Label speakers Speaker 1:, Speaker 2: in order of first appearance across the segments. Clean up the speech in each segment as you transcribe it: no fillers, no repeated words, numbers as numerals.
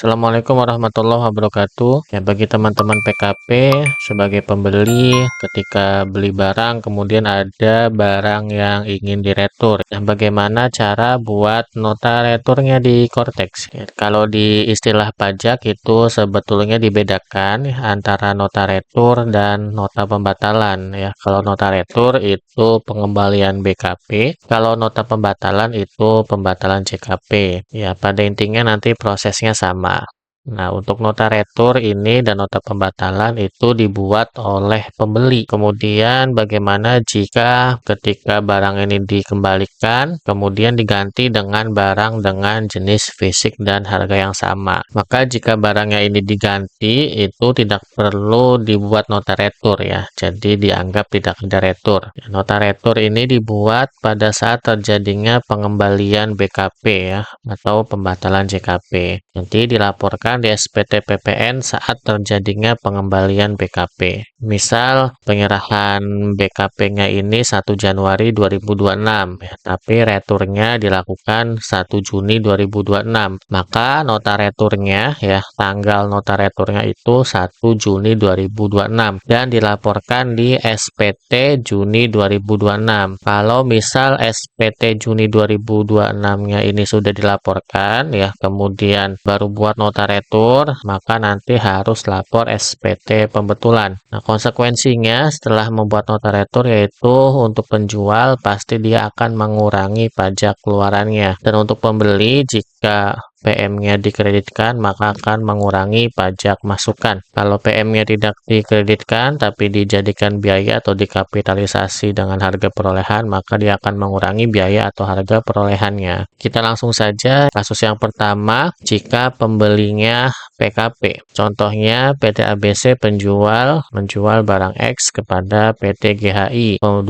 Speaker 1: Assalamualaikum warahmatullahi wabarakatuh. Ya, bagi teman-teman PKP sebagai pembeli, ketika beli barang, kemudian ada barang yang ingin diretur. Nah, bagaimana cara buat nota returnya di Cortex? Ya, kalau di istilah pajak itu sebetulnya dibedakan ya, antara nota retur dan nota pembatalan. Ya, kalau nota retur itu pengembalian BKP, kalau nota pembatalan itu pembatalan CKP. Ya, pada intinya nanti prosesnya sama. Nah, untuk nota retur ini dan nota pembatalan itu dibuat oleh pembeli. Kemudian bagaimana jika ketika barang ini dikembalikan, kemudian diganti dengan barang dengan jenis fisik dan harga yang sama. Maka jika barangnya ini diganti, itu tidak perlu dibuat nota retur ya. Jadi dianggap tidak ada retur. Nota retur ini dibuat pada saat terjadinya pengembalian BKP ya, atau pembatalan JKP. Nanti dilaporkan di SPT PPN saat terjadinya pengembalian BKP. Misal penyerahan BKP-nya ini 1 Januari 2026 ya, tapi returnya dilakukan 1 Juni 2026. Maka nota returnya ya, tanggal nota returnya itu 1 Juni 2026 dan dilaporkan di SPT Juni 2026. Kalau misal SPT Juni 2026-nya ini sudah dilaporkan ya, kemudian baru buat nota retur, maka nanti harus lapor SPT pembetulan. Nah, konsekuensinya setelah membuat nota retur yaitu untuk penjual pasti dia akan mengurangi pajak keluarannya. Dan untuk pembeli jika PM-nya dikreditkan maka akan mengurangi pajak masukan. Kalau PM-nya tidak dikreditkan tapi dijadikan biaya atau dikapitalisasi dengan harga perolehan, maka dia akan mengurangi biaya atau harga perolehannya. Kita langsung saja kasus yang pertama, jika pembelinya PKP. Contohnya PT ABC menjual barang X kepada PT GHI 12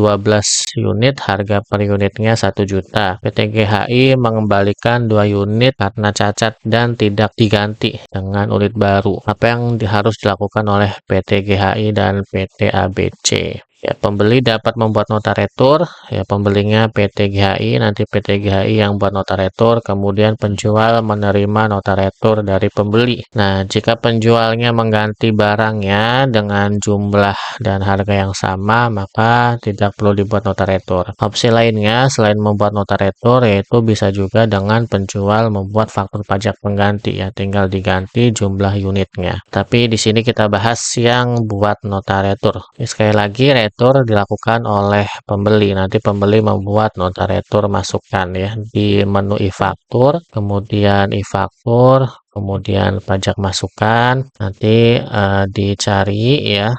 Speaker 1: unit, harga per unitnya 1 juta. PT GHI mengembalikan 2 unit karena cacat dan tidak diganti dengan unit baru. Apa yang harus dilakukan oleh PT GHI dan PT ABC? Ya, pembeli dapat membuat nota retur, ya pembelinya PT GHI, nanti PT GHI yang buat nota retur, kemudian penjual menerima nota retur dari pembeli. Nah, jika penjualnya mengganti barangnya dengan jumlah dan harga yang sama, maka tidak perlu dibuat nota retur. Opsi lainnya selain membuat nota retur yaitu bisa juga dengan penjual membuat faktur pajak pengganti ya, tinggal diganti jumlah unitnya. Tapi di sini kita bahas yang buat nota retur. Sekali lagi retur dilakukan oleh pembeli. Nanti pembeli membuat nota retur masukan ya di menu e-faktur, kemudian e-faktur, kemudian pajak masukan, nanti dicari ya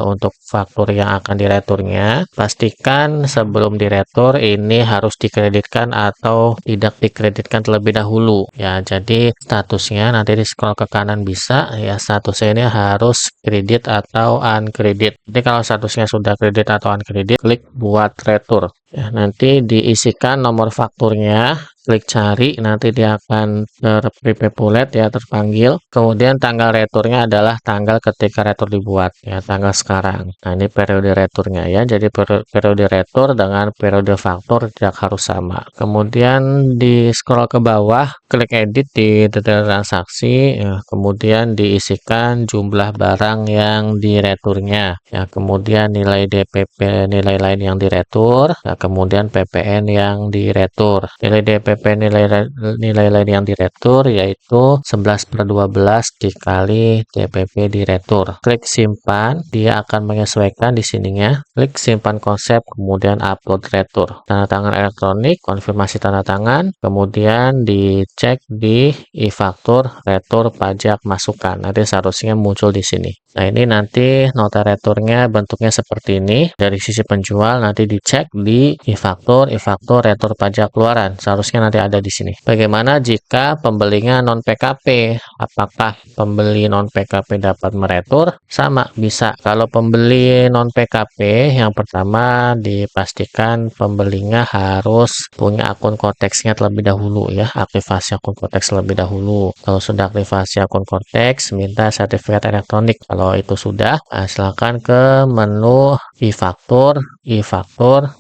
Speaker 1: untuk faktur yang akan direturnya. Pastikan sebelum diretur ini harus dikreditkan atau tidak dikreditkan terlebih dahulu ya. Jadi statusnya nanti di scroll ke kanan bisa ya, statusnya ini harus kredit atau unkredit. Jadi kalau statusnya sudah kredit atau unkredit, klik buat retur. Ya, nanti diisikan nomor fakturnya, klik cari, nanti dia akan terpopulate ya, terpanggil. Kemudian tanggal returnya adalah tanggal ketika retur dibuat ya, tanggal sekarang. Nah, ini periode returnya ya. Jadi periode retur dengan periode faktur tidak harus sama. Kemudian di scroll ke bawah, klik edit di detail transaksi ya, kemudian diisikan jumlah barang yang direturnya ya, kemudian nilai DPP, nilai lain yang diretur ya, kemudian PPN yang diretur. Nilai DPP, nilai lain yang diretur yaitu 11/12 dikali DPP diretur. Klik simpan, dia akan menyesuaikan di sininya. Klik simpan konsep, kemudian upload retur. Tanda tangan elektronik, konfirmasi tanda tangan, kemudian dicek di e-faktur, retur, pajak, masukan. Nanti seharusnya muncul di sini. Nah, ini nanti nota returnya bentuknya seperti ini. Dari sisi penjual nanti dicek di e-faktur, retur pajak keluaran. Seharusnya nanti ada di sini. Bagaimana jika pembelinya non PKP? Apakah pembeli non PKP dapat meretur? Sama, bisa. Kalau pembeli non PKP, yang pertama dipastikan pembelinya harus punya akun Cortex-nya terlebih dahulu ya. Aktivasi akun Cortex terlebih dahulu. Kalau sudah aktivasi akun Cortex, minta sertifikat elektronik. Kalau itu sudah, silakan ke menu e-faktur,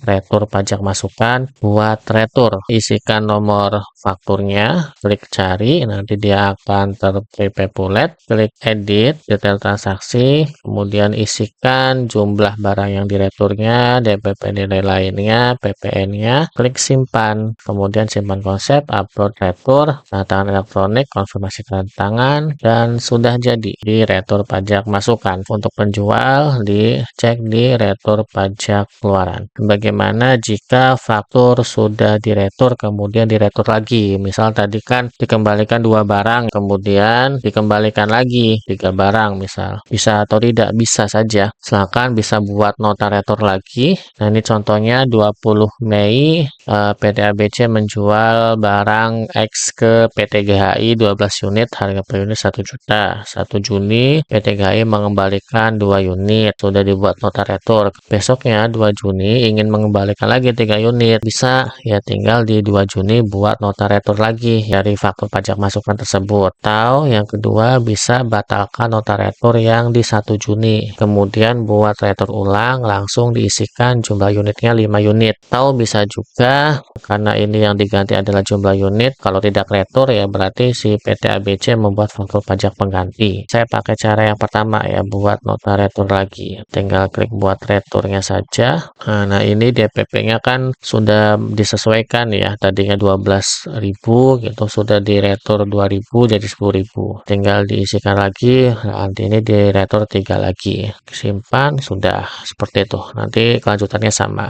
Speaker 1: retur faktur pajak masukan buat retur. Isikan nomor fakturnya, klik cari, nanti dia akan terpopulate, klik edit, detail transaksi, kemudian isikan jumlah barang yang direturnya, DPP nilai lainnya, PPN-nya, klik simpan, kemudian simpan konsep, upload retur, tanda tangan elektronik, konfirmasi tanda tangan, dan sudah jadi di retur pajak masukan. Untuk penjual dicek di retur pajak keluaran. Bagaimana jika faktur sudah diretur kemudian diretur lagi? Misal tadi kan dikembalikan 2 barang kemudian dikembalikan lagi 3 barang misal. Bisa atau tidak? Bisa saja. Silakan bisa buat nota retur lagi. Nah, ini contohnya 20 Mei PT ABC menjual barang X ke PT GHI 12 unit, harga per unit 1 juta. 1 Juni PT GHI mengembalikan 2 unit, sudah dibuat nota retur. Besoknya 2 Juni ingin mengembalikan lagi 3 unit, bisa ya, tinggal di 2 Juni buat nota retur lagi dari faktur pajak masukan tersebut. Atau yang kedua, bisa batalkan nota retur yang di 1 Juni, kemudian buat retur ulang, langsung diisikan jumlah unitnya 5 unit. Atau bisa juga, karena ini yang diganti adalah jumlah unit, kalau tidak retur ya berarti si PT ABC membuat faktur pajak pengganti. Saya pakai cara yang pertama ya, buat nota retur lagi. Tinggal klik buat returnya saja. Nah, ini DPP-nya kan sudah disesuaikan ya, tadinya 12.000 gitu, sudah diretur 2.000 jadi 10.000. Tinggal diisikan lagi, nanti ini diretur 3 lagi. Simpan, sudah seperti itu. Nanti kelanjutannya sama.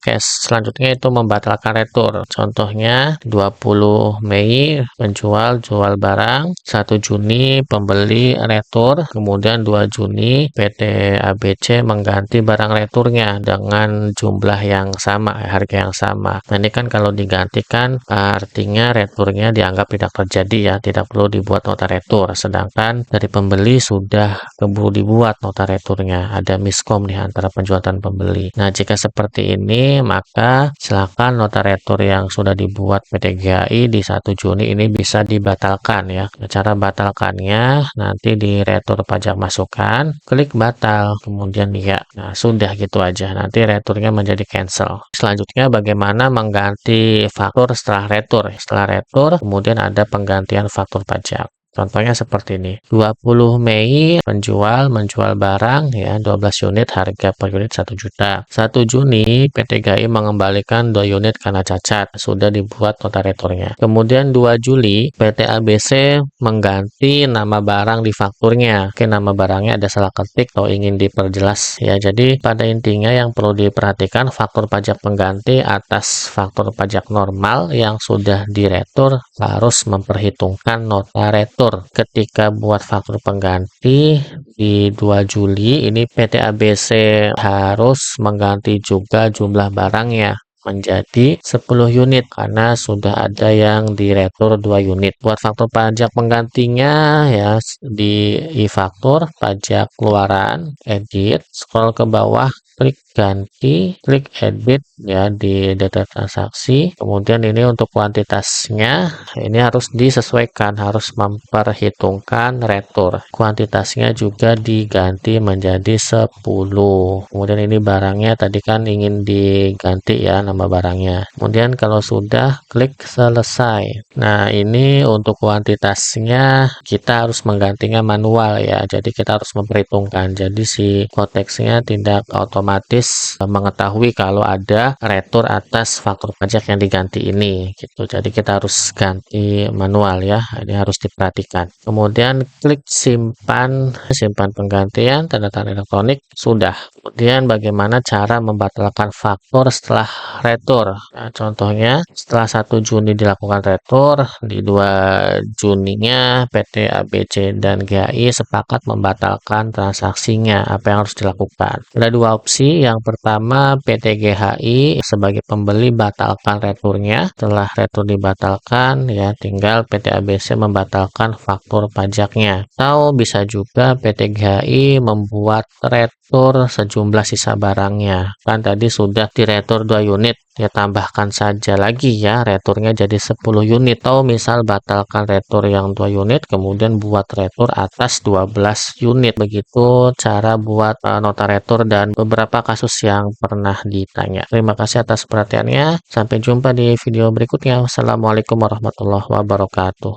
Speaker 1: Oke, selanjutnya itu membatalkan retur. Contohnya 20 Mei penjual jual barang, 1 Juni pembeli retur, kemudian 2 Juni PT ABC mengganti barang returnya dengan jumlah yang sama, harga yang sama. Nah, ini kan kalau digantikan artinya returnya dianggap tidak terjadi ya, tidak perlu dibuat nota retur. Sedangkan dari pembeli sudah keburu dibuat nota returnya. Ada miskom nih antara penjual dan pembeli. Nah, jika seperti ini, maka silakan nota retur yang sudah dibuat PT GHI di 1 Juni ini bisa dibatalkan ya. Cara batalkannya nanti di retur pajak masukan, klik batal, kemudian ya. Nah, sudah gitu aja. Nanti returnya menjadi cancel. Selanjutnya bagaimana mengganti faktur setelah retur? Setelah retur, kemudian ada penggantian faktur pajak. Contohnya seperti ini. 20 Mei penjual menjual barang ya 12 unit, harga per unit 1 juta. 1 Juni PT GHI mengembalikan 2 unit karena cacat, sudah dibuat nota returnya. Kemudian 2 Juli PT ABC mengganti nama barang di fakturnya. Oke, nama barangnya ada salah ketik atau ingin diperjelas ya. Jadi pada intinya yang perlu diperhatikan, faktur pajak pengganti atas faktur pajak normal yang sudah diretur harus memperhitungkan nota retur. Ketika buat faktur pengganti di 2 Juli ini PT ABC harus mengganti juga jumlah barangnya menjadi 10 unit karena sudah ada yang diretur 2 unit. Buat faktur pajak penggantinya ya di e-faktur pajak keluaran, edit, scroll ke bawah, klik ganti, klik edit ya di data transaksi. Kemudian ini untuk kuantitasnya ini harus disesuaikan, harus memperhitungkan retur. Kuantitasnya juga diganti menjadi 10. Kemudian ini barangnya tadi kan ingin diganti ya nama barangnya. Kemudian kalau sudah, klik selesai. Nah, ini untuk kuantitasnya kita harus menggantinya manual ya. Jadi kita harus memperhitungkan. Jadi si koteksnya tidak otomatis mengetahui kalau ada retur atas faktur pajak yang diganti ini gitu. Jadi kita harus ganti manual ya. Ini harus diperhatikan. Kemudian klik simpan penggantian tanda tangan elektronik, sudah. Kemudian bagaimana cara membatalkan faktur setelah retur? Nah, contohnya setelah 1 Juni dilakukan retur, di 2 Juninya PT ABC dan GHI sepakat membatalkan transaksinya. Apa yang harus dilakukan? Ada 2 opsi. Yang pertama, PT GHI sebagai pembeli batalkan returnya. Setelah retur dibatalkan ya tinggal PT ABC membatalkan faktur pajaknya. Atau bisa juga PT GHI membuat retur sejumlah sisa barangnya. Kan tadi sudah diretur 2 unit unit, ya tambahkan saja lagi ya returnya jadi 10 unit. Atau misal batalkan retur yang 2 unit, kemudian buat retur atas 12 unit. Begitu cara buat nota retur dan beberapa kasus yang pernah ditanya. Terima kasih atas perhatiannya. Sampai jumpa di video berikutnya. Wassalamualaikum warahmatullahi wabarakatuh.